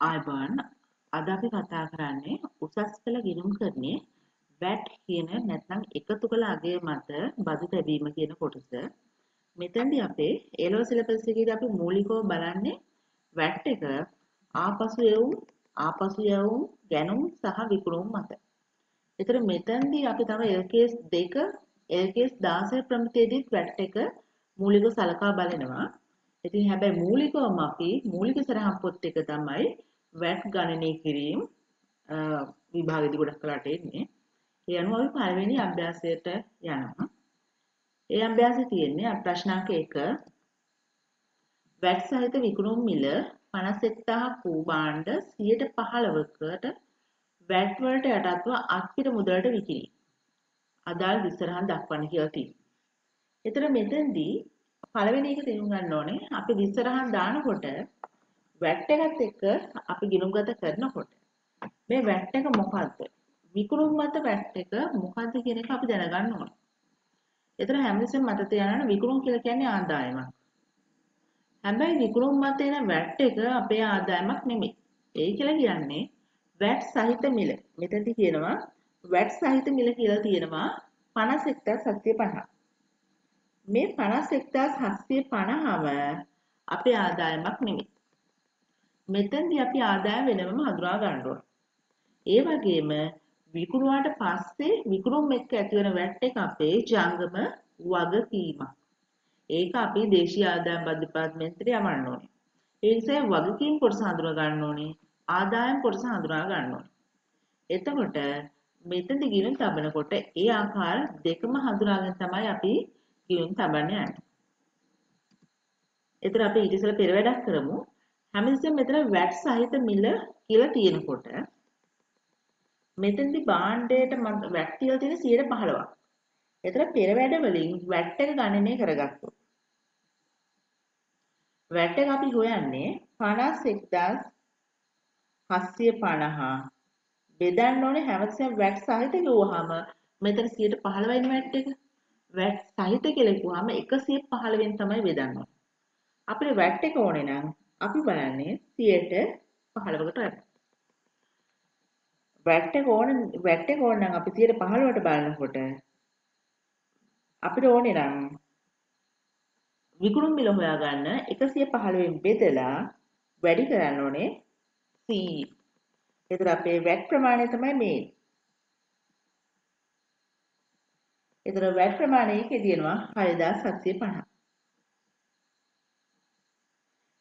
ආයුබෝවන් අද අපි කතා කරන්නේ උසස් පෙළ ගිණුම් කරන්නේ VAT කියන නැත්නම් එකතු කළ අගය මත බදු තැබීම කියන කොටස. මෙතෙන්දී අපේ A level syllabus එකේදී අපි මූලිකව බලන්නේ VAT එක ආපසු යවුම් ගැනුම් සහ විකුණුම් මත. ඒතර මෙතෙන්දී අපි තව LKS 2 LKS 16 ප්‍රමිතියේදී VAT එක මූලිකව සලකා බලනවා. ඉතින් හැබැයි මූලිකවම අපි මූලික සරහන් පොත් එක තමයි VAT ගණනය කිරීම විභාගෙදී ගොඩක් කලට එන්නේ. ඒ අනුව අපි පළවෙනි අභ්‍යාසයට යනවා. ඒ අභ්‍යාසය තියෙන්නේ ප්‍රශ්නාංක 1 VAT සහිත විකුණුම් මිල 51000 වූ භාණ්ඩ 15%කට VAT වලට යටත්ව අත්පිට මුදලට විකිණි. අදාළ විස්තරහන් දක්වන්න කියලා තියෙනවා. ඒතර මෙතෙන්දී පළවෙනි එක තේරුම් ගන්න ඕනේ අපි විස්තරහන් දානකොට VAT එකත් එක්ක අපි ගිණුම්ගත කරනකොට මේ VAT එක මොකද්ද? විකුණුම් මත VAT එක මොකද්ද කියන එක අපි දැනගන්න ඕනේ. ඒතර හැමතිස්සෙම මතක තියාගන්න විකුණුම් කියලා කියන්නේ ආදායමක්. හැබැයි විකුණුම් මත එන VAT එක අපේ ආදායමක් නෙමෙයි. ඒ කියලා කියන්නේ VAT සහිත මිල. මෙතනදී කියනවා VAT සහිත මිල කියලා තියෙනවා 51750. මේ 51750ම අපේ ආදායමක් නෙමෙයි. මෙතෙන්දී අපි ආදායම වෙනම හඳුනා ගන්න ඕනේ. ඒ වගේම විකුණුවාට පස්සේ විකුණුම් එක්ක ඇතිවන VAT එක අපේ ජංගම වගකීමක්. ඒක අපි දේශීය ආදායම් බදු දෙපාර්තමේන්තුවට යවන්න ඕනේ. ඒ නිසා වගකීම් කොටස හඳුනා ගන්න ඕනේ. ආදායම් කොටස හඳුනා ගන්න ඕනේ. එතකොට මෙතනදි ගිණුම් තබනකොට ඒ ආකාර දෙකම හඳුනාගෙන තමයි අපි ගිණුම් තබන්න යන්නේ. එතන අපි ඊට ඉස්සෙල්ලා පෙර වැඩක් කරමු. හැමතිස්සෙම මෙතන VAT සහිත මිල කියලා තියෙනකොට මෙතනදී භාණ්ඩයට VAT කියලා තියෙන 15%ක්. එතන පෙර වැඩ වලින් VAT එක ගණනය කරගත්තොත් VAT එක අපි හොයන්නේ 51750 බෙදන්න ඕනේ හැමතිස්සෙම VAT සහිත කිව්වහම මෙතන 15%යින් VAT එක. VAT සහිත කියලා කිව්වහම 115න් තමයි බෙදන්න ඕනේ. අපිට VAT එක ඕනේ නම් අපි බලන්නේ 15%කට වැඩ. VAT එක ඕන නම් අපි 15%ට බලනකොට අපිට ඕනේ නම් විකුණුම් මිල හොයාගන්න 115න් බෙදලා වැඩි කරන්න ඕනේ 100. ඒතර අපේ VAT ප්‍රමාණය තමයි මේ. ඒතර VAT ප්‍රමාණය එකේ තියෙනවා 6750.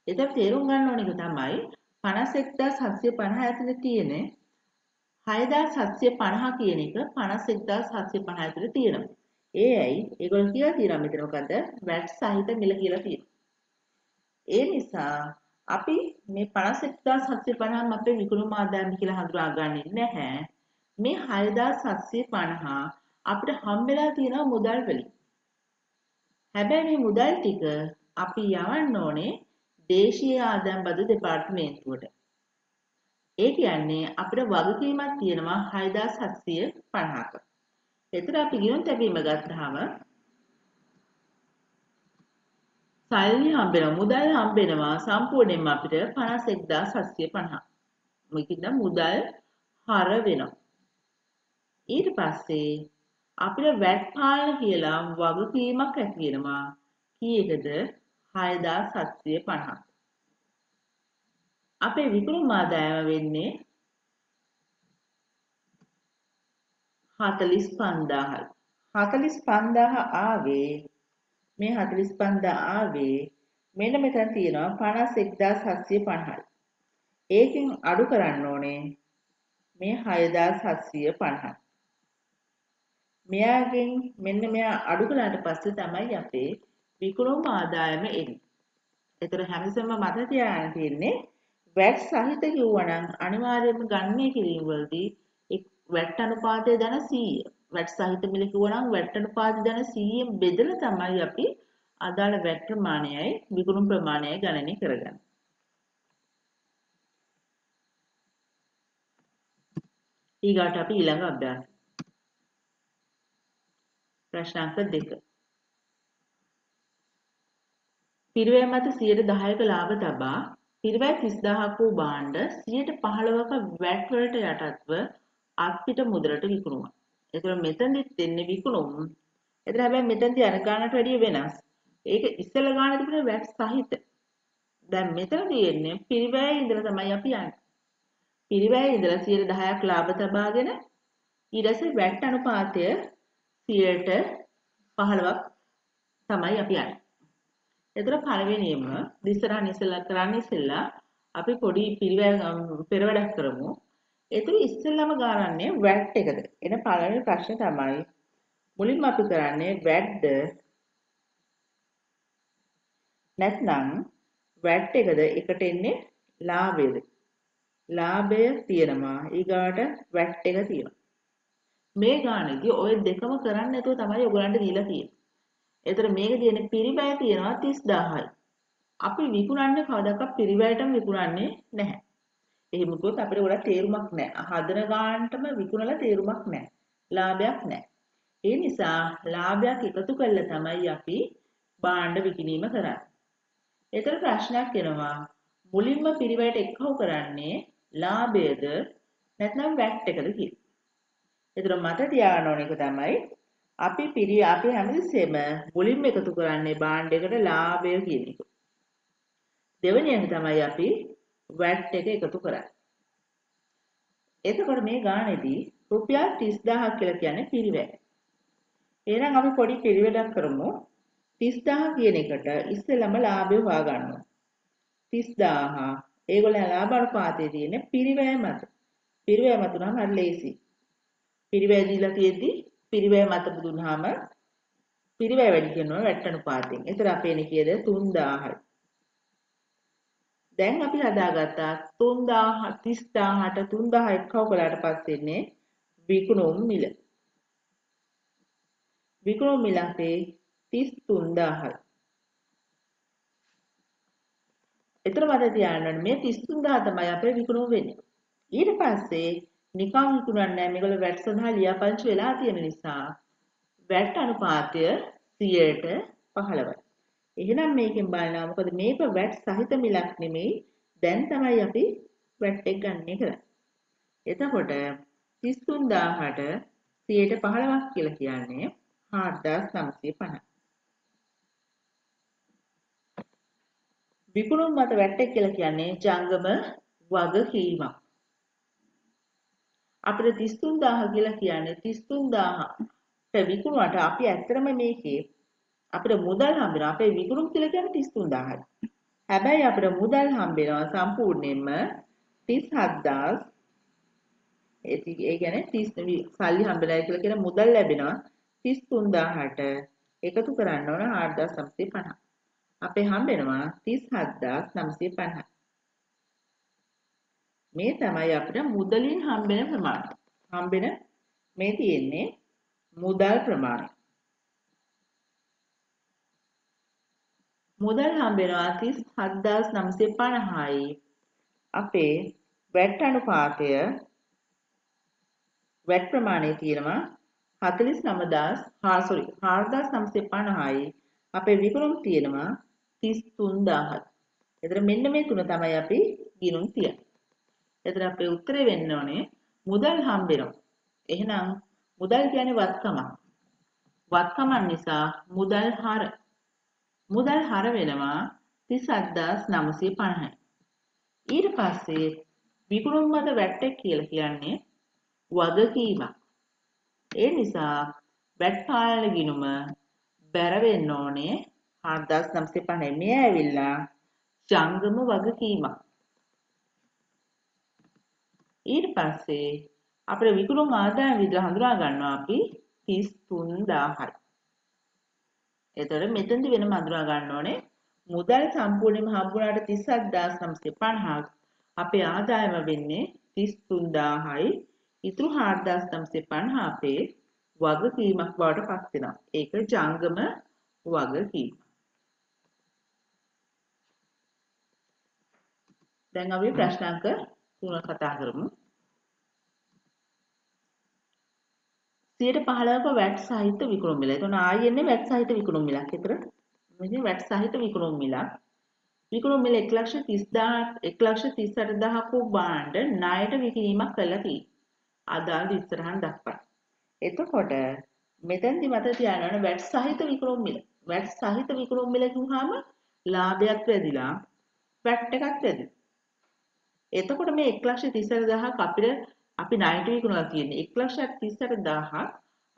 ඒතර තේරුම් ගන්න ඕන එක තමයි 51750 ඇතුලේ තියෙන 6750 කියන එක 51750 ඇතුලේ තියෙනවා. ඒ ඇයි? ඒගොල්ලෝ කියලා තියෙනවා මෙතන මොකද්ද? VAT සහිත මිල කියලා තියෙනවා. ඒ නිසා අපි මේ 51750ම අපේ විකුණුම් ආදායම කියලා හඳුනාගන්නේ නැහැ. මේ 6750 අපිට හම්බෙලා තියෙන මුදල් වලින්. හැබැයි මේ මුදල් ටික අපි යවන්න ඕනේ දේශීය ආදායම් බදු දෙපාර්තමේන්තුවට. ඒ කියන්නේ අපිට වගකීමක් තියෙනවා 6750ක. එතන අපි ගිණුම් තැබීම ගත්තාම සල්ලි හම්බෙනවා මුදල් හම්බෙනවා සම්පූර්ණයෙන්ම අපිට 51750. මේකෙන් මුදල් හර වෙනවා. ඊට පස්සේ අපිට VAT පාලන කියලා වගකීමක් ඇති වෙනවා. කීයකද? 6750. අපේ විකුණුම් ආදායම වෙන්නේ 45000යි. 45000 ආවේ මේ 45000 ආවේ මෙන්න මෙතන තියෙනවා 51750යි. ඒකෙන් අඩු කරන්න ඕනේ මේ 6750. මෙයාගෙන් මෙන්න මෙයා අඩු කළාට පස්සේ තමයි අපේ විකුණුම් ආදායම එන්නේ. ඒතර හැමසෙම මතක තියාගන්න තියෙන්නේ VAT සහිත කිව්වනම් අනිවාර්යයෙන්ම ගණනය කිරීම වලදී VAT අනුපාතය ධන 100. VAT සහිත මිල කිව්වනම් VAT අනුපාතය ධන 100න් බෙදලා තමයි අපි අදාළ VAT ප්‍රමාණයයි විකුණුම් ප්‍රමාණයයි ගණනය කරගන්නේ. ඊගාට අපි ඊළඟ අභ්‍යාසය. ප්‍රශ්නාංක 2. පිරිවැය මත 10%ක ලාභ තබා පිරිවැය 30000ක් වූ භාණ්ඩ 15%ක වැට් වලට යටත්ව අත්පිට මුදලට විකුණුවා. එතකොට මෙතනදිත් දෙන්නේ විකුණුම්. එතන හැබැයි මෙතනදී අර ගානට වැඩිය වෙනස්. ඒක ඉස්සෙල්ලා ගාන තිබුණේ වැට් සහිත. දැන් මෙතන තියෙන්නේ පිරිවැයේ ඉඳලා තමයි අපි යන්නේ. පිරිවැයේ ඉඳලා 10%ක් ලාභ තබාගෙන ඊට පස්සේ වැට් අනුපාතය 15%ක් තමයි අපි යන්නේ. එතන පළවෙනියෙන්ම ඉස්සරහින් ඉස්සෙල්ලා කරන්නේ ඉස්සෙල්ලා අපි පොඩි පෙරවැඩක් කරමු. ඒතර ඉස්සෙල්ලාම ගානන්නේ වැට් එකද. එන පළවෙනි ප්‍රශ්නේ තමයි මුලින්ම අපි කරන්නේ වැට්ද නැත්නම් වැට් එකද එකට එන්නේ ලාභයද. ලාභය තියෙනවා ඊගාට වැට් එක තියෙනවා. මේ ගානේදී ඔය දෙකම කරන්නේ නැතුව තමයි ඔයගලන්ට දීලා තියෙන්නේ. ඒතර මේක තියෙන්නේ පිරිවැය තියෙනවා 30000යි. අපි විකුණන්නේ කවදාකවත් පිරිවැයටම විකුණන්නේ නැහැ. එහෙම කිව්වොත් අපිට ගොඩක් තේරුමක් නැහැ. හදන ගානටම විකුණලා තේරුමක් නැහැ. ලාභයක් නැහැ. ඒ නිසා ලාභයක් එකතු කරලා තමයි අපි භාණ්ඩ විකිණීම කරන්නේ. ඒතර ප්‍රශ්නයක් එනවා. මුලින්ම පිරිවැයට එක්කව කරන්නේ ලාභයද නැත්නම් වැට් එකද කියලා. ඒතර මට තියාගන්න ඕන එක තමයි අපි හැමතිස්සෙම මුලින්ම එකතු කරන්නේ භාණ්ඩයකට ලාභය කියන එක. දෙවෙනි එක තමයි අපි වැට් එක එකතු කරන්නේ. එතකොට මේ ගානේදී රුපියල් 30000ක් කියලා කියන්නේ පිරිවැය. එහෙනම් අපි පොඩි පිරිවැඩක් කරමු. 30000 කියන එකට ඉස්සෙල්ලම ලාභය හොයාගන්නවා. 30000 ඒගොල්ලෝ ලාභ අනුපාතයේ තියෙන පිරිවැය මත. පිරිවැය මත නම් හරි ලේසි. පිරිවැය දීලා තියෙද්දි පිරිවැය මත දුන්නාම පිරිවැය වැඩි කරනවා වැට් අනුපාතයෙන්. ඒතර අපේනේ කීයද 3000යි. දැන් අපි හදාගත්තා 3000 30000ට 3000 එක්කව කළාට පස්සේනේ විකුණුම් මිල. විකුණුම් මිල අපේ 33000යි. එතන මට තියාගන්න මේ 33000 තමයි අපේ විකුණුම වෙන්නේ. ඊට පස්සේ නිකන් විකුණන්නේ නැහැ. මේගොල්ලෝ වැට් සඳහා ලියාපදිංචි වෙලා තියෙන නිසා වැට් අනුපාතය 15%යි. එහෙනම් මේකෙන් බලනවා මොකද මේක වැට් සහිත මිලක් නෙමෙයි. දැන් තමයි අපි වැට් එක ගන්න කරන්නේ. එතකොට 33000ට 15%ක් කියලා කියන්නේ 4950. විකුණුම් මත වැට් එක කියලා කියන්නේ ජංගම වගකීමක්. අපිට 33000 කියලා කියන්නේ 33000ට විකුණුවට අපි ඇත්තටම මේකේ අපිට මුදල් හම්බෙනවා. අපේ විකුණුම් කියලා කියන්නේ 33000යි. හැබැයි අපිට මුදල් හම්බෙනවා සම්පූර්ණයෙන්ම 37000. ඒ කියන්නේ 30 සල්ලි හම්බෙලා කියලා කියන මුදල් ලැබෙනවා 33000ට එකතු කරන්න ඕන 4950. අපේ හම්බෙනවා 37950. මේ තමයි අපිට මුදලින් හම්බෙන ප්‍රමාණය. හම්බෙන මේ තියෙන්නේ මුදල් ප්‍රමාණය. මුදල් හම්බෙනවා 37950යි. අපේ වැට් අනුපාතය වැට් ප්‍රමාණය තියෙනවා 4950යි. අපේ විකුණුම් තියෙනවා 33000යි. එතන මෙන්න මේ තුන තමයි අපි ගිණුම් තියන්නේ. එතන අපේ උත්තරේ වෙන්න ඕනේ මුදල් හම්බෙනවා. එහෙනම් මුදල් කියන්නේ වත්කමක්. වත්කමක් නිසා මුදල් හර. මුදල් හර වෙනවා 37950යි. ඊට පස්සේ විකුණුම් මත වැට් එක කියලා කියන්නේ වගකීමක්. ඒ නිසා වැට් පාලන ගිණුම බැර වෙන්න ඕනේ 4950. මේ ඇවිල්ලා ජංගම වගකීමක්. ඊට පස්සේ අපේ විකුණුම් ආදායම විදිහට හඳුනා ගන්නවා අපි 33000යි. එතකොට මෙතෙන්දි වෙනම හඳුනා ගන්න ඕනේ මුදල් සම්පූර්ණයෙන්ම හම්බුනාට 37950ක්. අපේ ආදායම වෙන්නේ 33000යි. ඉතුරු 4950 අපේ වගකීමක් බවට පත් වෙනවා. ඒක ජංගම වගකීම. දැන් අපි ප්‍රශ්නාංක 3 කතා කරමු. 15%ක වැට් සහිත විකුණුම් මිල. එතන ආයෙන්නේ වැට් සහිත විකුණුම් මිලක්. ඒතර මෙතන වැට් සහිත විකුණුම් මිලක්. විකුණුම් මිල 1,38,000 වූ භාණ්ඩ ණයට විකිණීමක් කළා තියෙනවා. අදාළ ඉස්සරහන් දක්වන්න. එතකොට මෙතෙන්දි මතක තියාගන්න වැට් සහිත විකුණුම් මිල. වැට් සහිත විකුණුම් මිල කිව්වහම ලාභයක් වැඩිලා වැට් එකක් වැඩිලා. එතකොට මේ 1,38,000ක් අපි ණයට විකුණලා තියෙන්නේ 1,38,000ක්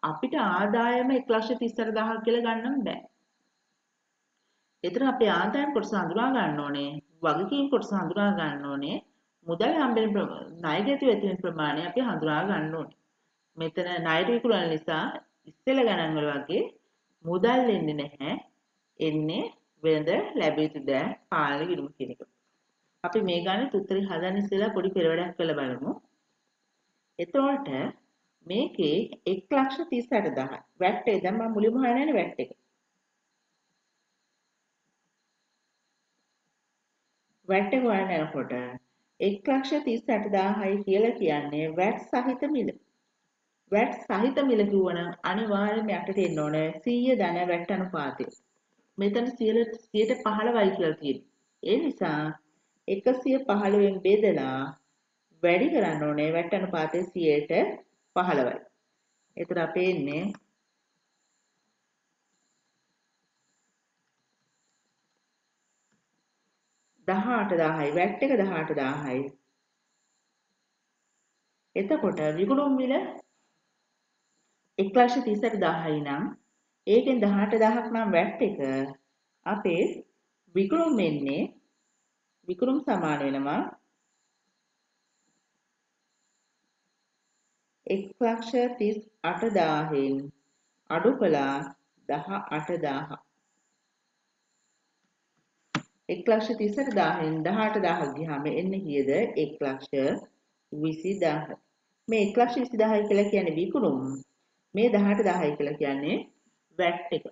අපිට ආදායම 1,38,000ක් කියලා ගන්න බෑ. එතන අපේ ආදායම් කොටස හඳුනා ගන්න ඕනේ. වගකීම් කොටස හඳුනා ගන්න ඕනේ. මුදල් හම්බෙන ණයගැති වෙන ප්‍රමාණය අපි හඳුනා ගන්න ඕනේ. මෙතන ණයට විකුණන නිසා ඉස්සෙල්ලා ගණන් වල වගේ මුදල් එන්නේ නැහැ. එන්නේ වෙනද ලැබිය යුතු දෑ පාලන ගිණුම කියන එක. අපි මේ ගානේ උත්තරේ හදන්න ඉස්සෙල්ලා පොඩි පෙරවැඩක් කරලා බලමු. එතකොට මේකේ 1,38,000 වැට් එක දැන් මම මුලින්ම හොයන්නේ වැට් එක. වැට් එක හොයන්න යනකොට 1,38,000යි කියලා කියන්නේ වැට් සහිත මිල. වැට් සහිත මිල කිව්වනම් අනිවාර්යයෙන්ම යටට එන්න ඕනේ 100 ධන වැට් අනුපාතය. මෙතන 100%යි කියලා තියෙනවා. ඒ නිසා 115න් බෙදලා වැඩි කරන්න ඕනේ වැට් අනුපාතය 100%යි. එතන අපේ ඉන්නේ 18000යි වැට් එක 18000යි. එතකොට විකුණුම් මිල 1,38,000යි නම් ඒකෙන් 18000ක් නම් වැට් එක අපේ විකුණුම් වෙන්නේ විකුණුම් සමාන වෙනවා 1,38,000න් අඩු කළා 18000. 1,38,000න් 18000 ගියාම එන්නේ කීයද 1,20,000. මේ 1,20,000 කියලා කියන්නේ විකුණුම්. මේ 18000යි කියලා කියන්නේ වැට් එක.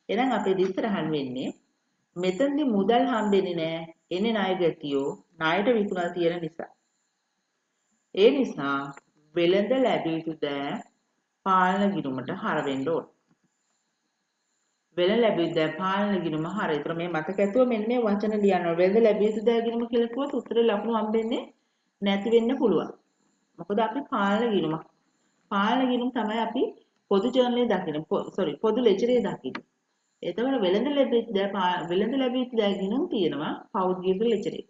එහෙනම් අපේ ඉස්සරහන් වෙන්නේ මෙතනදි මුදල් හම්බෙන්නේ නැහැ. එන්නේ ණය ගැතියෝ ණයට විකුණලා තියෙන නිසා. ඒ නිසා වෙළඳ ලැබිය යුතු දෑ පාලන ගිණුමට හර වෙන්න ඕන. වෙළඳ ලැබිය යුතු දෑ පාලන ගිණුම හර. ඒතර මේ මතක ඇතුව මෙන්න මේ වචන ලියනවා. වෙළඳ ලැබිය යුතු දෑ ගිණුම කියලා කිව්වොත් උත්තරේ ලකුණු හම්බෙන්නේ නැති වෙන්න පුළුවන්. මොකද අපි පාලන ගිණුම තමයි අපි පොදු ජර්නලයේ දකින්නේ. පොදු ලෙජරේ දකින්නේ. එතකොට වෙළඳ ලැබිය යුතු දෑ ගිණුම් තියෙනවා පෞද්ගලික ලෙජරේ.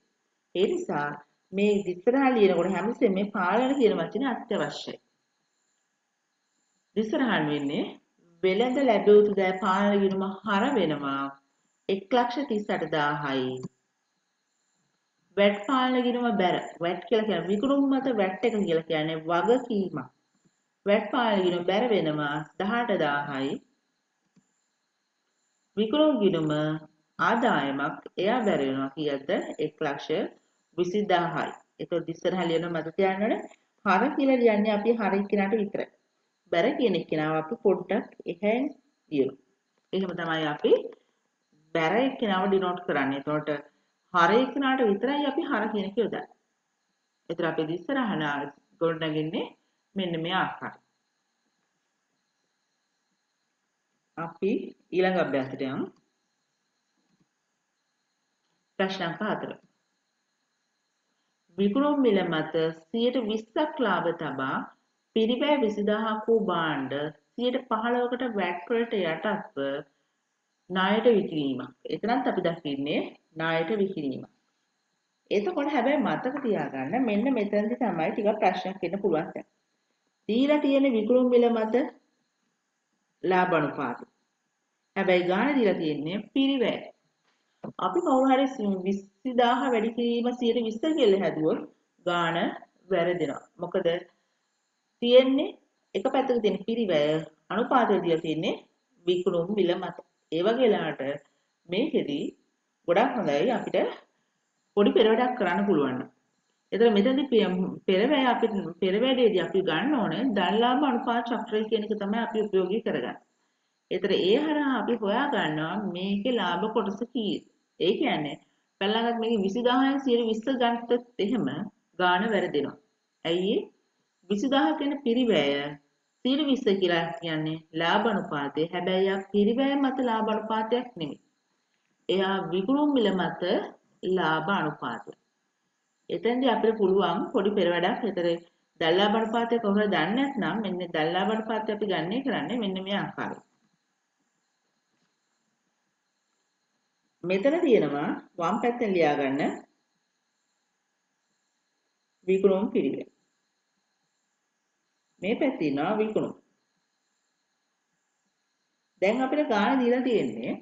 ඒ නිසා මේ ඉස්සරහා ලියනකොට හැමතිස්සෙම මේ පාලන කියන වචනේ අත්‍යවශ්‍යයි. ඉස්සරහන් වෙන්නේ වෙළඳ ලැබිය යුතු දෑ පාලන ගිණුම හර වෙනවා 1,38,000යි. වැට් පාලන ගිණුම බැර. වැට් කියලා කියන්නේ විකුණුම් මත වැට් එක කියලා කියන්නේ වගකීමක්. වැට් පාලන ගිණුම බැර වෙනවා 18000යි. විකුණුම් ගිණුම ආදායමක් එයා බැර වෙනවා කීයද 1,20,000යි. ඒතකොට ඉස්සරහා ලියන මත තියාගන්න හර කියලා ලියන්නේ අපි හර එක්කිනාට විතරයි. බැර කියන එක්කිනාව අපි පොඩ්ඩක් එහෙන් ලියමු. එහෙම තමයි අපි බැර එක්කිනාව ඩිනෝට් කරන්නේ. ඒතකොට හර එක්කිනාට විතරයි අපි හර කියන එක යොදන්නේ. ඒතර අපි ඉස්සරහා ගොඩනගන්නේ මෙන්න මේ ආකාරයට. අපි ඊළඟ අභ්‍යාසයට යමු. ප්‍රශ්න අංක 4. විකුණුම් මිල මත 20%ක් ලාභ තබා පිරිවැය 20000ක් වූ භාණ්ඩ 15%කට වැට් වලට යටත්ව ණයට විකිණීමක්. එතනත් අපි දකින්නේ ණයට විකිණීමක්. එතකොට හැබැයි මතක තියාගන්න මෙන්න මෙතනදි තමයි ටිකක් ප්‍රශ්නයක් එන්න පුළුවන් දැන්. දීලා තියෙන විකුණුම් මිල මත ලාභ අනුපාතය. හැබැයි ගාණ දීලා තියෙන්නේ පිරිවැය. අපි කවුරු හරි 20000 වැඩි කිරීම 120 කියලා හැදුවොත් ගාණ වැරදෙනවා. මොකද තියෙන්නේ එක පැත්තක තියෙන පිරිවැය අනුපාතය දීලා තියෙන්නේ විකුණුම් මිල මත. ඒ වගේ වෙලාවට මේකෙදි ගොඩක් හොඳයි අපිට පොඩි පෙරවැඩක් කරන්න පුළුවන්. එතන මෙතනදී පෙරවැඩේදී අපි ගන්න ඕනේ ධනලාභ අනුපාත චක්‍රය කියන එක තමයි අපි ප්‍රයෝගී කරගන්නේ. ඒතර ඒ හරහා අපි හොයා ගන්නවා මේකේ ලාභ කොටස කීයද? ඒ කියන්නේ ਪਹਿලාගත් මේක 20000න් 120 ගත්තොත් එහෙම ගාණ වැරදෙනවා. ඇයි 20000 කියන පිරිවැය 120 කියලා කියන්නේ ලාභ අනුපාතය. හැබැයි ආ පිරිවැය මත ලාභ අනුපාතයක් නෙමෙයි. එයා විකුණුම් මිල මත ලාභ අනුපාතය. එතෙන්දී අපිට පුළුවන් පොඩි පෙරවැඩක් හිතේ දල්ලාභ අනුපාතය කොහොමද දන්නේ නැත්නම් මෙන්න දල්ලාභ අනුපාතය අපි ගන්නේ කරන්නේ මෙන්න මේ ආකාරයෙන්. මෙතන තියෙනවා වම් පැත්තෙන් ලියා ගන්න විකුණුම් පිරිවෙන්. මේ පැත්තේ ඉන්නවා විකුණුම්. දැන් අපිට ගාණ දීලා තියෙන්නේ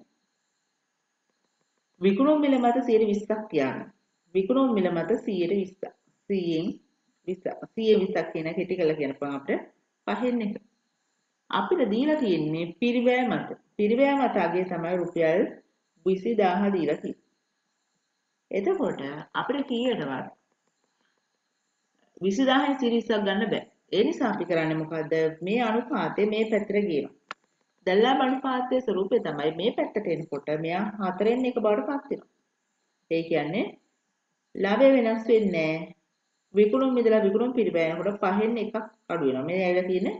විකුණුම් මිල මත 120ක් තියාගන්න. විකුණුම් මිල මත 120ක්. 100න් 20ක් කියන කෙටි කරලා කියනපම අපිට පහෙන් එක. අපිට දීලා තියෙන්නේ පිරිවැය මත. පිරිවැය මත අගේ තමයි රුපියල් 20000 දීලා තියෙන්නේ. එතකොට අපිට කීයටවත් 20000න් 120ක් ගන්න බෑ. ඒ නිසා අපි කරන්නේ මොකද්ද? මේ අනුපාතය මේ පැත්තට ගේනවා. දල්ලාභ අනුපාතයේ ස්වරූපය තමයි මේ පැත්තට එනකොට මෙයා 4න් 1 බවට පත් වෙනවා. ඒ කියන්නේ ලාභය වෙනස් වෙන්නේ නැහැ. විකුණුම් මිදලා විකුණුම් පිරිවැය යනකොට 5න් 1ක් අඩු වෙනවා. මේ ඇවිල්ලා තියෙන්නේ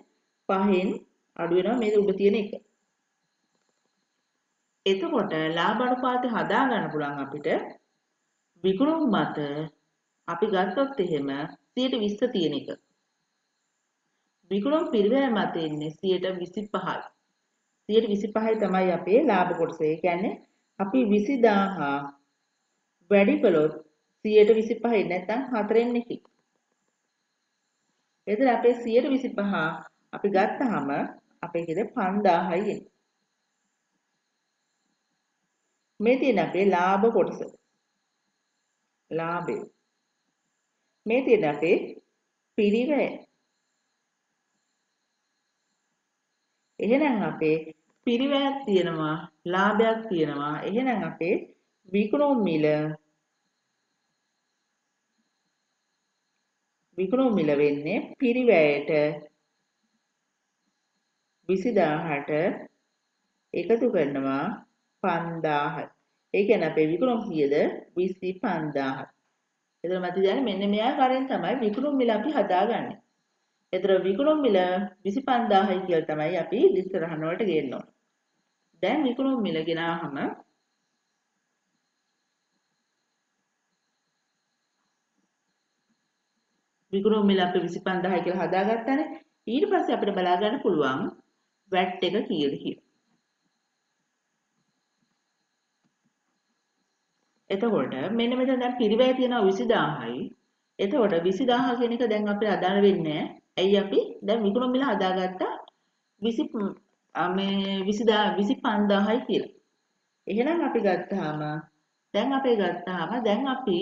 5න් අඩු වෙනවා මේ උඩ තියෙන එක. එතකොට ලාභ අනුපාතය හදා ගන්න පුළුවන් අපිට විකුණුම් මත අපි ගත්තොත් එහෙම 120 තියෙන එක. විකුණුම් පිරිවැය මත ඉන්නේ 125යි. 125යි තමයි අපේ ලාභ කොටස. ඒ කියන්නේ අපි 20000 වැඩි කළොත් 125යි නැත්නම් 4න් 1. එතන අපේ 125 අපි ගත්තාම අපේ කිද 5000යි එන්නේ. මේ තියෙන අපේ ලාභ කොටස. ලාභය. මේ තියෙන අපේ පිරිවැය. එහෙනම් අපේ පිරිවැයක් තියෙනවා, ලාභයක් තියෙනවා. එහෙනම් අපේ විකුණුම් මිල වෙන්නේ පිරිවැයට 20000ට එකතු කරනවා 5000යි. ඒ කියන්නේ අපේ විකුණුම් කීයද 25000යි. එතන මත දැන් මෙන්න මෙයා කරෙන් තමයි විකුණුම් මිල අපි හදාගන්නේ. එතන විකුණුම් මිල 25000යි කියලා තමයි අපි ඉස්සරහන වලට ගේන්න ඕන. දැන් විකුණුම් මිල ගෙනාවහම විකුණුම් මිල අපි 25000යි කියලා හදාගත්තානේ. ඊට පස්සේ අපිට බලා ගන්න පුළුවන් VAT එක කීයද කියලා. එතකොට මෙන්න මෙතන දැන් පිරිවැය තියෙනවා 20000යි. එතකොට 20000 කියන එක දැන් අපිට අදාළ වෙන්නේ නැහැ. ඇයි අපි දැන් විකුණුම් මිල හදාගත්තා 25000යි කියලා. එහෙනම් අපි ගත්තාම දැන් අපි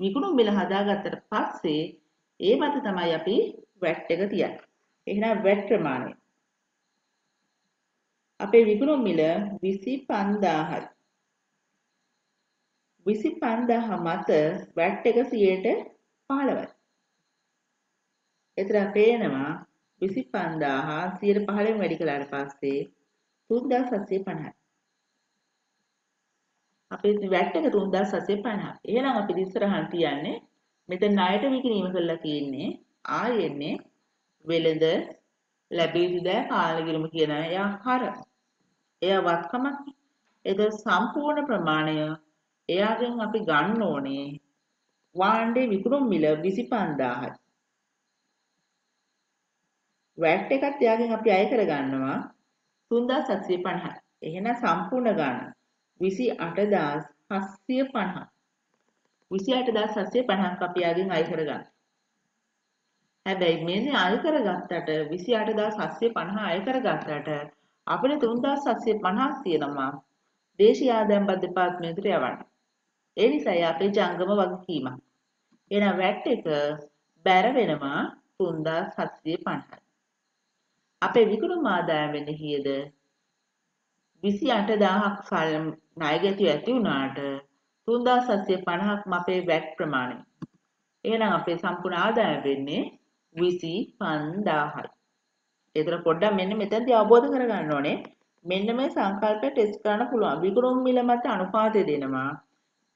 විකුණුම් මිල හදාගත්තට පස්සේ ඒ මත තමයි අපි VAT එක තියන්නේ. එහෙනම් VAT ප්‍රමාණය. අපේ විකුණුම් මිල 25000යි. 25000 මත VAT එක 15%. එතන පේනවා 25000 15%න් වැඩි කළාට පස්සේ 3750. අපේ VAT එක 3750. එහෙනම් අපි ඉස්සරහන් තියන්නේ මෙතන ණයට විකිණීම කරලා තියෙන්නේ ආයෙන්නේ වෙළඳ ලැබී සිට පාලන කිරීම කියන එයා හර. එයා වත්කමක්. ඒක සම්පූර්ණ ප්‍රමාණය එයාගෙන් අපි ගන්න ඕනේ වාණ්ඩේ විකුණුම් මිල 25000යි. VAT එකත් එයාගෙන් අපි අය කර ගන්නවා 3750. එහෙනම් සම්පූර්ණ ගන්න 28750. 28750ක් අපි එයාගෙන් අය කර ගන්න. හැබැයි මේ අය කරගත්තට 28750 අය කරගත්තට අපිට 3750ක් තියෙනවා දේශීය ආදායම් බද් දෙපාර්තමේන්තුවට යවන්න. ඒ නිසා අපේ ජංගම වගකීමක්. එහෙනම් VAT එක බැර වෙනවා 3750යි. අපේ විකුණුම් ආදායම වෙන්නේ කීයද? 28000ක් ණයගැතිය ඇති වුණාට 3750ක්ම අපේ VAT ප්‍රමාණය. එහෙනම් අපේ සම්පූර්ණ ආදායම වෙන්නේ 25000යි. ඒතර පොඩ්ඩක් මෙන්න මෙතනදී අවබෝධ කරගන්න ඕනේ. මෙන්න මේ සංකල්පය ටෙස්ට් කරන්න පුළුවන්. විකුණුම් මිල මත අනුපාතය දෙනවා.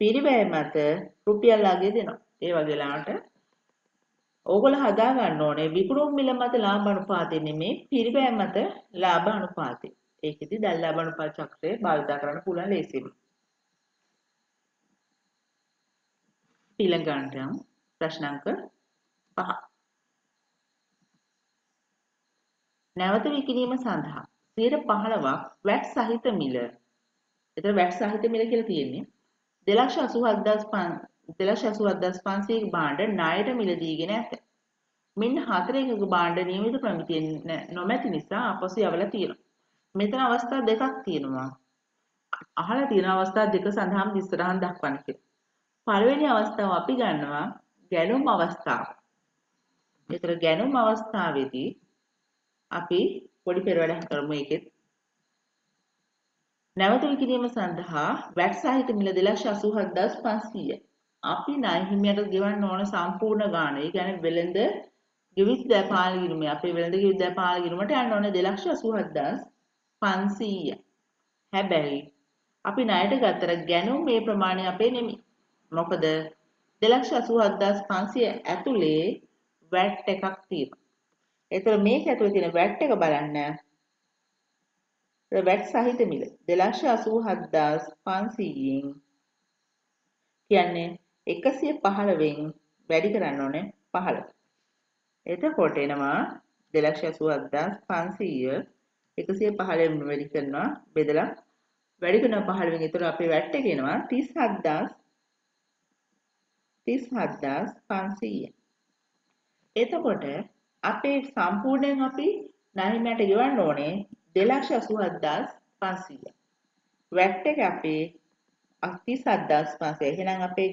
පිරිවැය මත රුපියල් අගය දෙනවා. ඒ වගේ ලාට ඕගොල්ලෝ හදා ගන්න ඕනේ විකුණුම් මිල මත ලාභ අනුපාතය නෙමේ පිරිවැය මත ලාභ අනුපාතය. ඒකෙදි දැන් ලාභ අනුපාත චක්‍රය භාවිත කරන්න පුළුවන් ලේසියෙන්. ඊළඟ ගණනට යමු. ප්‍රශ්න අංක 5. නැවත විකිණීම සඳහා 15ක් වැට් සහිත මිල. එතන වැට් සහිත මිල කියලා තියෙන්නේ 2,87,500 භාණ්ඩ ණයට මිලදීගෙන ඇත. මෙන්න 4 එකක භාණ්ඩ නියමිත ප්‍රමිතියෙන් නොමැති නිසා අපසු යවලා තියෙනවා. මෙතන අවස්ථා දෙකක් තියෙනවා. අහලා තියෙන අවස්ථා දෙක සඳහාම ඉස්සරහන් දක්වන්න කියලා. පළවෙනි අවස්ථාව අපි ගන්නවා ගැනුම් අවස්ථාව. ඒතර ගැනුම් අවස්ථාවේදී අපි පොඩි පෙරවැඩක් කරමු ඒකෙත්. නැවත විකිණීම සඳහා වැට් සහිත මිල 2,87,500. අපි ණය හිමියට ගෙවන්න ඕන සම්පූර්ණ ගාණ. ඒ කියන්නේ වෙළඳ ගෙවිත් දැපාල ගිණුමේ අපේ වෙළඳ ගෙවිත් දැපාල ගිණුමට යන්න ඕනේ 2,87,500. හැබැයි අපි ණයට ගත්තට ගැනුම් මේ ප්‍රමාණය අපේ නෙමෙයි. මොකද 2,87,500 ඇතුලේ වැට් එකක් තියෙනවා. ඒතර මේක ඇතුලේ තියෙන වැට් එක බලන්න. වැට් සහිත මිල 2,87,500න් කියන්නේ 115න් වැඩි කරන්න ඕනේ 15. එතකොට එනවා 2,87,500 115න් වැඩි කරනවා බෙදලා වැඩි කරනවා 15න්. ඒතර අපේ වැට් එක එනවා 37,500. එතකොට අපේ සම්පූර්ණයෙන් අපි ණයමයට ගෙවන්න ඕනේ 2,87,500. වැට් එක අපේ 37,500. එහෙනම් අපේ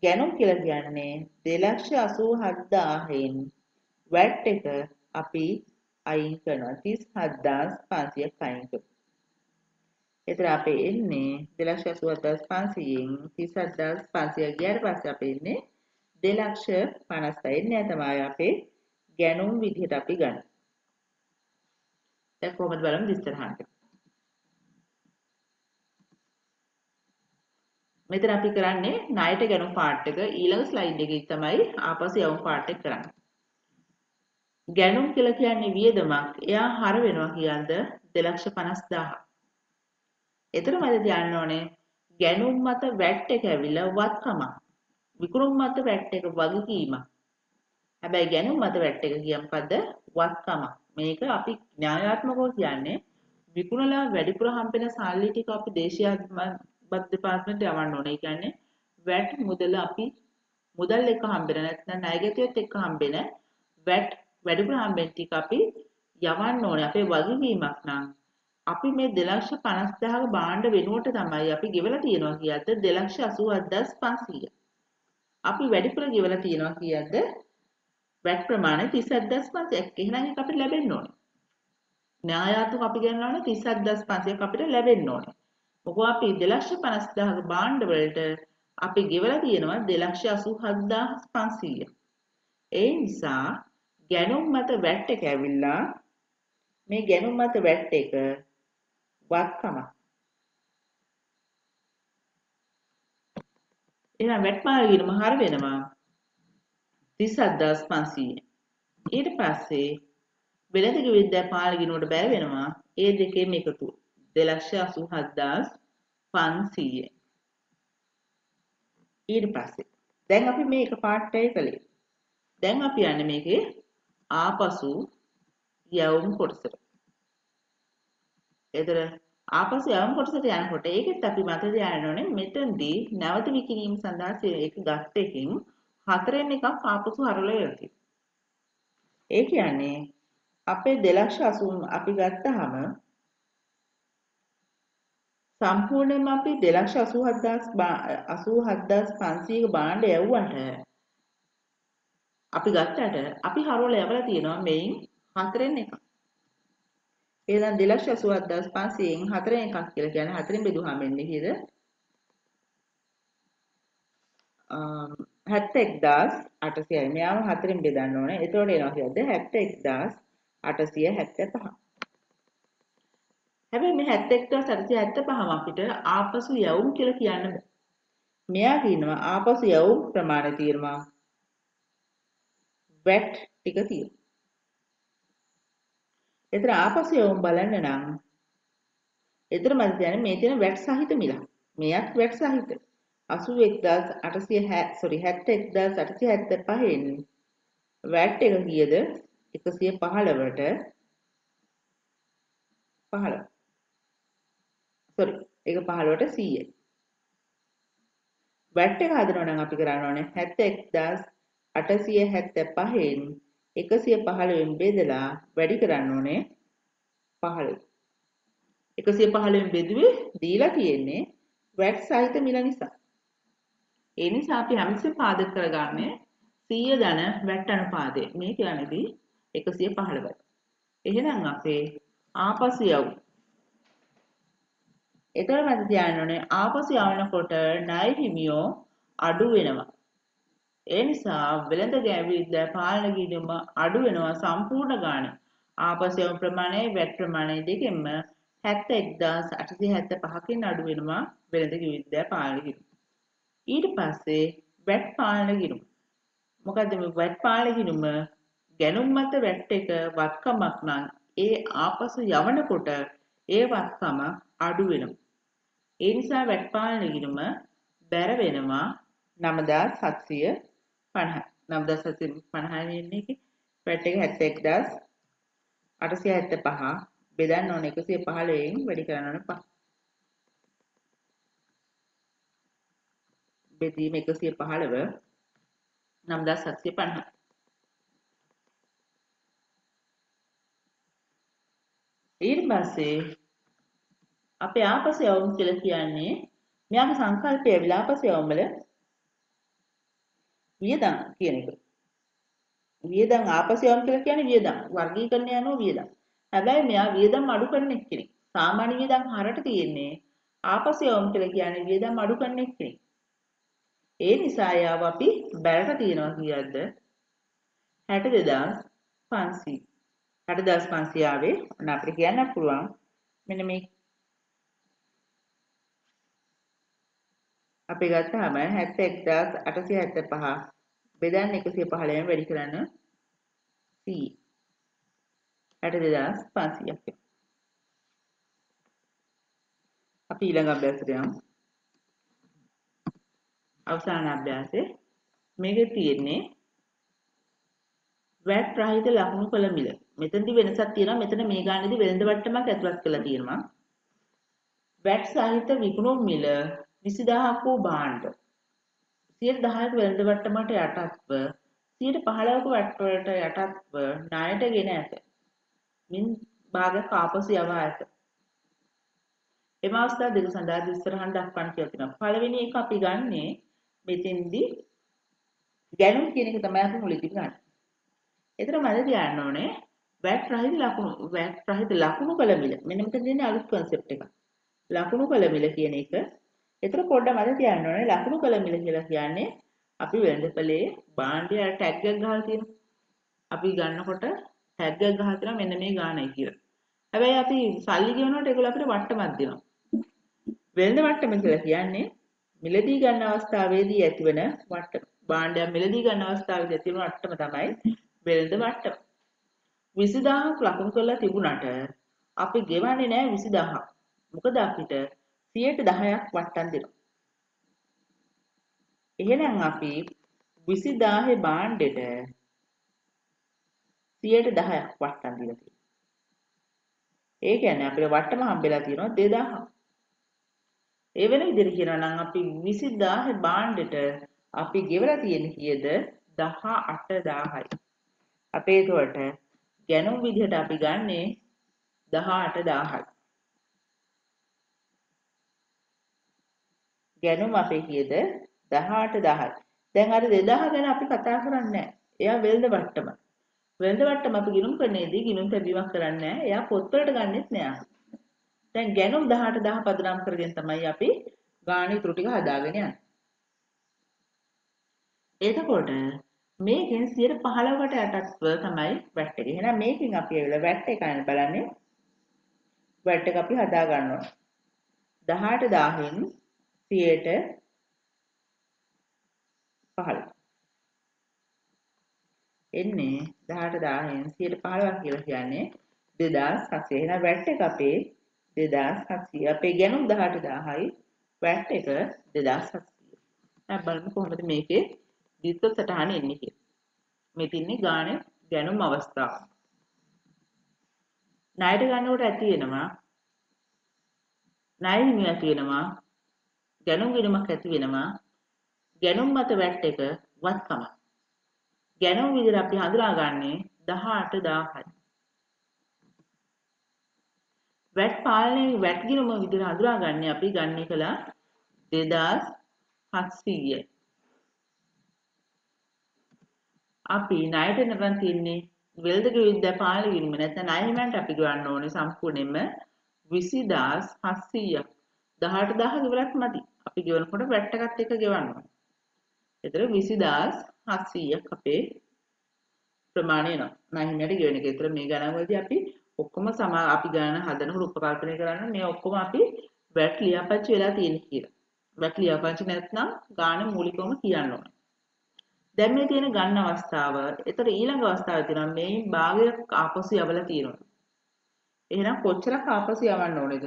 ගැනුම් කියලා කියන්නේ 2,87,000න් වැට් එක අපි අයින් කරනවා 37,500ක් අයින් කරනවා. එතන අපේ එන්නේ 2,87,500න් 37,500 ගියාට පස්සේ අපේ එන්නේ 2,50,000 එන්නේ තමයි අපේ ගැනුම් විදිහට අපි ගන්න. දැන් කොහොමද බලමු ඉස්සරහට. මෙතන අපි කරන්නේ ණයට ගැනුම් පාර්ට් එක ඊළඟ ස්ලයිඩ් එකේ තමයි ආපසු යවුම් පාර්ට් එක කරන්නේ. ගැනුම් කියලා කියන්නේ වියදමක්. එයා හර වෙනවා කියන්ද 2,50,000. එතන මම කියන්න ඕනේ ගැනුම් මත වැට් එක ඇවිල්ලා වත්කමක්. විකුණුම් මත වැට් එක වගකීමක්. හැබැයි ගැනුම් මත වැට් එක කියන්නේ මොකද්ද? වත්කමක්. මේක අපි න්‍යායාත්මකව කියන්නේ විකුණලා වැඩිපුර හම්බෙන සල්ලි ටික අපි දේශීයබත් දෙපාර්තමේන්තයට යවන්න ඕනේ. ඒ කියන්නේ වැට් මුදල අපි මුදල් එක හම්බෙන නැත්නම් ණයගැතියොත් එක්ක හම්බෙන වැට් වැඩිපුර හම්බෙන ටික අපි යවන්න ඕනේ. අපේ වගකීමක් නම් අපි මේ 2,50,000 භාණ්ඩ වෙනුවට තමයි අපි ගෙවලා තියෙනවා කියද්ද 2,87,500. අපි වැඩිපුර ගෙවලා තියෙනවා කියද්ද වැට් ප්‍රමාණය 37,500ක්. එහෙනම් ඒක අපිට ලැබෙන්න ඕනේ. න්‍යායාත්මක අපි ගන්නවා නම් 37,500ක් අපිට ලැබෙන්න ඕනේ. මොකද අපි 2,50,000ක භාණ්ඩ වලට අපි ගෙවලා තියෙනවා 2,87,500. ඒ නිසා ගැනුම් මත වැට් එක ඇවිල්ලා මේ ගැනුම් මත වැට් එක වත්කම. එහෙනම් වැට් මාර්ග ගිණුම හර වෙනවා 37,500. ඊට පස්සේ වෙළඳ ගෙවිත් දැපාල ගිණුමට බැර වෙනවා ඒ දෙකේම එකතුව 2,87,500. ඊට පස්සේ දැන් අපි මේ එක පාර්ට්ටයි කළේ. දැන් අපි යන්නේ මේකේ ආපසු යවුම් කොටසට. එතන ආපසු යවුම් කොටසට යනකොට ඒකෙත් අපි මතක තියාගන්න ඕනේ මෙතනදී නැවත විකිණීම සඳහා ඒක ගත්ත එකකින් 4න් එකක් ආපසු හරවලා යනවා. ඒ කියන්නේ අපේ 2,80,000 අපි ගත්තාම සම්පූර්ණයෙන්ම අපි 2,87,500ක භාණ්ඩ යවුවට අපි ගත්තට අපි හරවලා යවලා තියෙනවා මේන් 4න් එකක්. එහෙනම් 2,87,500න් 4න් එකක් කියලා කියන්නේ 4න් බෙදුවාම එන්නේ කීයද? 71,800යි. මෙයාම 4න් බෙදන්න ඕනේ. එතකොට එනවා කියද්ද 71,875. හැබැයි මේ 71,875ම අපිට ආපසු යවුම් කියලා කියන්න බෑ. මෙයා කියනවා ආපසු යවුම් ප්‍රමාණය තියෙනවා වැට් ටික තියෙනවා. එතන ආපසු යවුම් බලන්න නම් එතන මම කියන්නේ මේ තියෙන වැට් සහිත මිල. මෙයක් වැට් සහිත. 81800 sorry 71875න් වැට් එක කීයද 115ට 15 sorry 115ට 100යි වැට් එක හදනවා නම් අපි කරන්න ඕනේ 71875න් 115න් බෙදලා වැඩි කරන්න ඕනේ 15 115න් බෙදුවේ දීලා තියෙන්නේ වැට් සහිත මිල නිසා ඒ නිසා අපි හැමතිස්සෙම පාදක කරගන්නේ 100 ධන වැට් අනුපාතය. මේ කියන්නේදී 115යි. එහෙනම් අපේ ආපසු යවු. ඒතර මත තියාගන්න ඕනේ ආපසු යවනකොට ණය හිමියෝ අඩු වෙනවා. ඒ නිසා වෙළඳ ගැවිද්ද පාලන කිරීම අඩු වෙනවා සම්පූර්ණ ගාණ. ආපසු යවන ප්‍රමාණය වැට් ප්‍රමාණය දෙකෙන්ම 71875කින් අඩු වෙනවා වෙළඳ ගැවිද්ද පාලන කිරීම. ඊට පස්සේ වැට් පාලන ගිණුම. මොකද්ද මේ වැට් පාලන ගිණුම? ගැනුම් මත වැට් එක වත්කමක් නම් ඒ ආපසු යවනකොට ඒ වත්කම අඩු වෙනවා. ඒ නිසා වැට් පාලන ගිණුම බැර වෙනවා 9750. 9750 වෙන්නේ එකේ වැට් එක 71875 බෙදන්න ඕනේ 115න් වැඩි කරන්න ඕනේ 5. බෙදීම 115 9750 ඊට පස්සේ අපේ ආපසු යවුම් කියලා කියන්නේ මෙයාගේ සංකල්පය විලාපසු යවුම් වල වියදම් කියන එක. වියදම් ආපසු යවුම් කියලා කියන්නේ වියදම් වර්ගීකරණය යනවා වියදම්. හැබැයි මෙයා වියදම් අඩු කරන කෙනෙක්. සාමාන්‍ය වියදම් හරට තියෙන්නේ ආපසු යවුම් කියලා කියන්නේ වියදම් අඩු කරන කෙනෙක්. ඒ නිසා යාව අපි බැලට තියනවා කීයක්ද 62500 60500 ආවේ ඔන්න අපිට කියන්න පුළුවන් මෙන්න මේ අපි ගත්තාම 71875 බෙදන්න 115ෙන් වැඩි කරන්න 100 62500ක් අපි ඊළඟ අභ්‍යාසයට යමු අවසාන අභ්‍යාසයේ මේකේ තියෙන්නේ වැට් රහිත ලකුණු කළ මිල. මෙතනදි වෙනසක් තියෙනවා. මෙතන මේ ගානේදී වෙළඳ වට්ටමක් ඇතුළත් කරලා තියෙනවා. වැට් සහිත විකුණුම් මිල 20000ක් වූ භාණ්ඩ 10%ක වෙළඳ වට්ටමට යටත්ව 15%ක වැට් වලට යටත්ව ණයට ගෙන ඇත. මින් භාගයක් ආපසු යවා ඇත. එම අවස්ථා දෙක සඳහා ඉස්සරහන් දක්වන්න කියලා තියෙනවා. පළවෙනි එක අපි ගන්නේ මෙතෙන්දී ගැනුම් කියන එක තමයි අපි මුලදී ගන්න. ඒතර මම කියන්න ඕනේ වැට් රහිත ලකුණු කළ මිල. මෙන්න මෙතන තියෙන අලුත් concept එක. ලකුණු කළ මිල කියන එක. ඒතර පොඩ්ඩක් මම කියන්න ඕනේ ලකුණු කළ මිල කියලා කියන්නේ අපි වෙළඳපළේ භාණ්ඩය ටැග් එකක් ගහලා තියෙනවා. අපි ගන්නකොට ටැග් එකක් ගහලා තියෙනවා මෙන්න මේ ගාණයි කියලා. හැබැයි අපි සල්ලි ගෙවනකොට ඒගොල්ලෝ අපිට වට්ටමක් දෙනවා. වෙළඳ වට්ටම කියලා කියන්නේ මිලදී ගන්න අවස්ථාවේදී ඇතිවන වට්ටම. භාණ්ඩයක් මිලදී ගන්න අවස්ථාවේදී ඇතිවන වට්ටම තමයි වෙළඳ වට්ටම. 20000ක් ලකුණු කරලා තිබුණාට අපි ගෙවන්නේ නැහැ 20000ක්. මොකද අපිට 10%ක් වට්ටම් දෙනවා. එහෙනම් අපි 20000 භාණ්ඩෙට 10%ක් වට්ටම් දීලා තියෙනවා. ඒ කියන්නේ අපිට වට්ටම හම්බෙලා තියෙනවා 2000ක්. ඒ වෙන විදිහට කියනවා නම් අපි 20000 භාණ්ඩෙට අපි ගෙවලා තියෙන කීයද 18000යි. අපේ ඒකට ගැනුම් විදිහට අපි ගන්නෙ 18000යි. ගැනුම් අපේ කීයද 18000යි. දැන් අර 2000 ගැන අපි කතා කරන්නේ නැහැ. එයා වෙළඳ වට්ටම. වෙළඳ වට්ටම අපි ගිණුම් කරන්නේදී ගිණුම් තැබීමක් කරන්නේ නැහැ. එයා පොත්වලට ගන්නෙත් නෑ. දැන් ගැනුම් 18000 පදනම් කරගෙන තමයි අපි ගාණේ ඉතුරු ටික හදාගෙන යන්නේ. එතකොට මේකෙන් 15%කට යටත්ව තමයි වැට් එක. එහෙනම් මේකෙන් අපි ඇවිල්ලා වැට් එක ගන්න බලන්නේ. වැට් එක අපි හදා ගන්නවා. 18000න් 100ට 15. එන්නේ 18000න් 115ක් කියලා කියන්නේ 2700. එහෙනම් වැට් එක අපේ 2700. අපේ ගැනුම් 18000යි වැට් එක 2700. දැන් බලමු කොහොමද මේකේ දිත්ත සටහන එන්නේ කියලා. මේ තින්නේ ගානේ ගැනුම් අවස්ථාව. ණයට ගන්නකොට ඇති වෙනවා ණය හිමි ඇති වෙනවා ගැනුම් ගිණුමක් ඇති වෙනවා ගැනුම් මත වැට් එක වත්කම. ගැනුම් විදිහට අපි හඳුනාගන්නේ 18 1000යි. වැට් පාලනයේ වැට් ගිණුම විදිහට හඳුනාගන්නේ අපි ගන්නේ කළා 2700යි. අපි ණයට නරන් තියන්නේ වෙළඳ විද්‍යා පාලන ගිණුම නැත්නම් ණය හිමියන්ට අපි ගන්න ඕනේ සම්පූර්ණයෙන්ම 20700ක්. 18000 ගෙවලත් මදි. අපි ගෙවනකොට වැට් එකත් එක්ක ගෙවන්න ඕනේ. ඒතර 20700ක් අපේ ප්‍රමාණය එනවා. ණය හිමියට ගෙවන එක. ඒතර මේ ගණන් වලදී අපි ඔක්කොම අපි ගණන හදනකොට උපකල්පනය කරන්න මේ ඔක්කොම අපි වැට් ලියාපදිංචි වෙලා තියෙන කියලා. වැට් ලියාපදිංචි නැත්නම් ගාන මූලිකවම කියන්න ඕනේ. දැන් මේ තියෙන ගන්න අවස්ථාව. ඒතර ඊළඟ අවස්ථාවේ තියෙනවා මේ භාගයක් ආපසු යවලා තියෙනවා. එහෙනම් කොච්චරක් ආපසු යවන්න ඕනේද?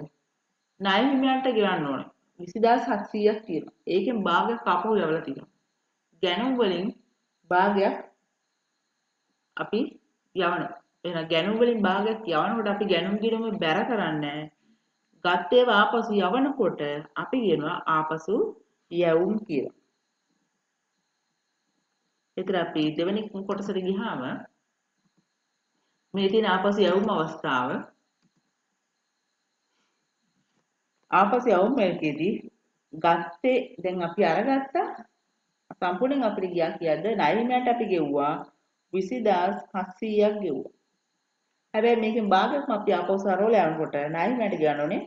ණය හිමියන්ට ගෙවන්න ඕනේ. 20700ක් තියෙනවා. ඒකෙන් භාගයක් ආපහු යවලා තියෙනවා. ගැනුම් වලින් භාගයක් අපි යවනවා. එහෙනම් ගැනුම් වලින් භාගයක් යවනකොට අපි ගැනුම් ගිණුම බැර කරන්නේ ගත්තේ ආපසු යවනකොට අපි කියනවා ආපසු යවුම් කියලා. ඒතර අපි දෙවෙනි කොටසට ගියාම මේ තියෙන ආපසු යවුම් අවස්ථාව ආපසු යවුම් මේකෙදී ගත්තේ දැන් අපි අරගත්තා සම්පූර්ණයෙන් අපිට ගියා කියද්ද ණය හිමියන්ට අපි ගෙව්වා 20700ක් ගෙව්වා. හැබැයි මේකෙන් භාගයක්ම අපි ආපහු අරවල යනකොට ණය හිමියන්ට ගන්න ඕනේ.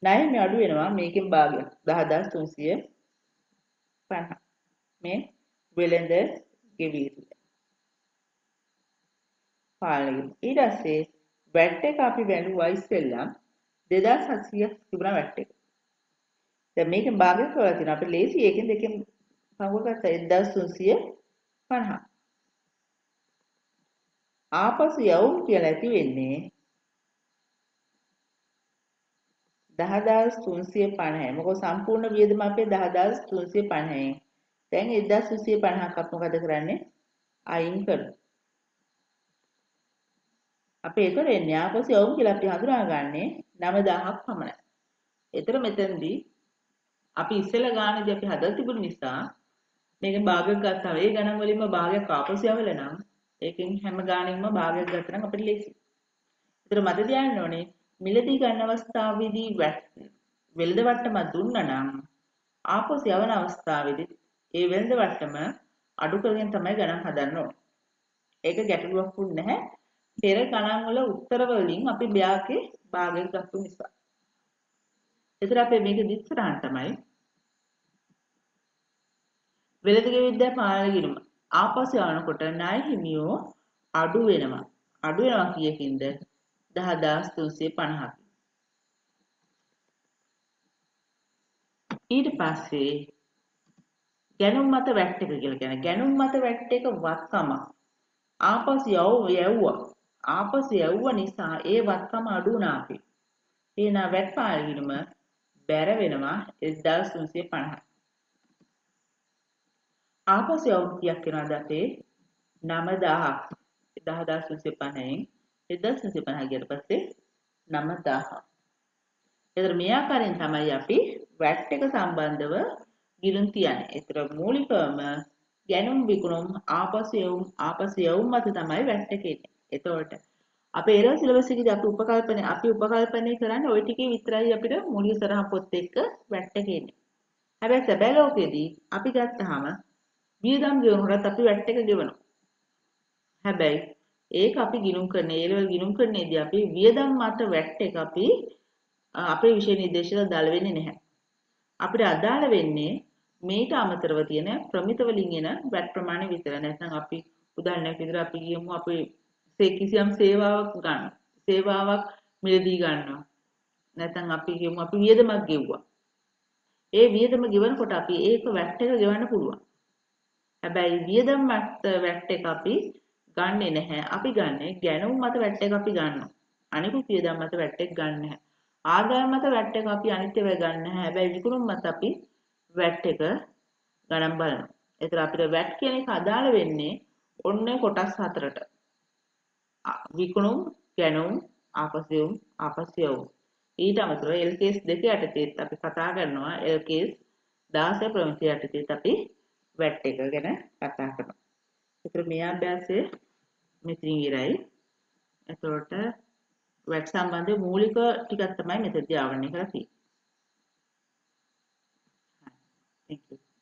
ණය හිමිය අඩු වෙනවා මේකෙන් භාගයක් 10350. මේ වෙළඳ ගෙවීම. පාලනය. ඊට පස්සේ වැට් එක අපි වැළුවා ඉස්සෙල්ලා 2700ක් තිබුණා වැට් එක. දැන් මේකෙන් භාගයක් කරලා තියෙනවා අපිට ලේසි ඒකෙන් දෙකෙන් පහුව ගත්තා 1350. ආපසු යවුම් කියලා ඇති වෙන්නේ 10350යි. මොකද සම්පූර්ණ වියදම අපේ 10350යි. දැන් 1250ක් අපි මොකද කරන්නේ? අයින් කරනවා. අපි ඒතර එන්නේ ආපසු යවුම් කියලා අපි හඳුනාගන්නේ 9000ක් පමණයි. ඒතර මෙතනදී අපි ඉස්සෙල්ලා ගානදී අපි හදලා තිබුණ නිසා මේකෙන් භාගයක් ගත්තා. ඒ ගණන් වලින්ම භාගයක් ආපසු යවලා නම් ඒකෙන් හැම ගානෙකම භාගයක් ගත්තා නම් අපිට ලේසියි. ඒතර මත තියාගන්න ඕනේ මිලදී ගන්න අවස්ථාවේදී වෙළඳ වට්ටම දුන්නා නම් ආපසු යවන අවස්ථාවේදී ඒ වෙළඳ වට්ටම අඩු කරගෙන තමයි ගණන් හදන්න ඕනේ. ඒක ගැටලුවක් වුණ නැහැ. පෙර ගණන් වල උත්තර වලින් අපි බ්‍යාකේ භාගයක් ගත්තු නිසා. ඒතර අපි මේක දිස්සරහන් තමයි වෙළඳ විද්‍යා පාලන ගිණුම ආපසු යවනකොට ණය හිමියෝ අඩු වෙනවා. අඩු වෙනවා කීයකින්ද? 10350ක්. ඊට පස්සේ ගැනුම් මත වැට් එක කියලා කියන්නේ ගැනුම් මත වැට් එක වත්කම ආපසු යවුවා. ආපසු යවුවා නිසා ඒ වත්කම අඩු වුණා අපි. එහෙනම් වැට් පාලන ගිණුම බැර වෙනවා 1350. ආපසු යවුම් කීයක් වෙනවද අපේ 9000ක් 10350න් 1350 ගියට පස්සේ 9000. ඒතර මේ ආකාරයෙන් තමයි අපි වැට් එක සම්බන්ධව ගිණුම් තියන්නේ. ඒතර මූලිකවම ගැනුම් විකුණුම් ආපසු යවුම් මත තමයි වැට් එක එන්නේ. එතකොට අපේ ඒරෝ සිලබස් එකේදී අපි උපකල්පනය කරන්නේ ওই ටිකේ විතරයි අපිට මූලික සරහන් පොත් එක්ක වැට් එක එන්නේ. හැබැයි සැබෑ ලෝකෙදී අපි ගත්තාම වියදම් ගෙවනකොටත් අපි වැට් එක ගෙවනවා. හැබැයි ඒක අපි ගිණුම් කරන ඒ ලෙවල් ගිණුම් කරන්නේදී අපි වියදම් මත වැට් එක අපි අපේ විෂය නිර්දේශවල දාල වෙන්නේ නැහැ. අපිට අදාළ වෙන්නේ මේට අමතරව තියෙන ප්‍රමිත වලින් එන වැට් ප්‍රමාණය විතර. නැත්නම් අපි උදාහරණයක් විදිහට අපි කියමු අපි කිසියම් සේවාවක් ගන්න. සේවාවක් මිලදී ගන්නවා. නැත්නම් අපි කියමු අපි වියදමක් ගෙවුවා. ඒ වියදම ගෙවනකොට අපි ඒක වැට් එක ගෙවන්න පුළුවන්. හැබැයි වියදම් මත වැට් එක අපි ගන්නෙ නැහැ. අපි ගන්නෙ ගැනුම් මත වැට් එක අපි ගන්නවා. අනිකුත් වියදම් මත වැට් එක ගන්න නැහැ. ආදායම් මත වැට් එක අපි අනිත් ඒවා ගන්න නැහැ. හැබැයි විකුණුම් මත අපි වැට් එක ගණන් බලනවා. ඒතර අපිට වැට් කියන එක අදාළ වෙන්නේ ඔන්න කොටස් හතරට. විකුණුම්, ගැනුම්, ආපසු ආපසු ඊට අමතරව LKS 2 යටතේත් අපි කතා කරනවා LKS 16 ප්‍රමිතිය යටතේත් අපි වැට් එක ගැන කතා කරනවා. ඒතර මේ අභ්‍යාසය මෙතනින් ඉවරයි. එතකොට වැට් සම්බන්ධ මූලික ටිකක් තමයි මෙතනදී ආවරණය කරලා තියෙන්නේ. Thank you.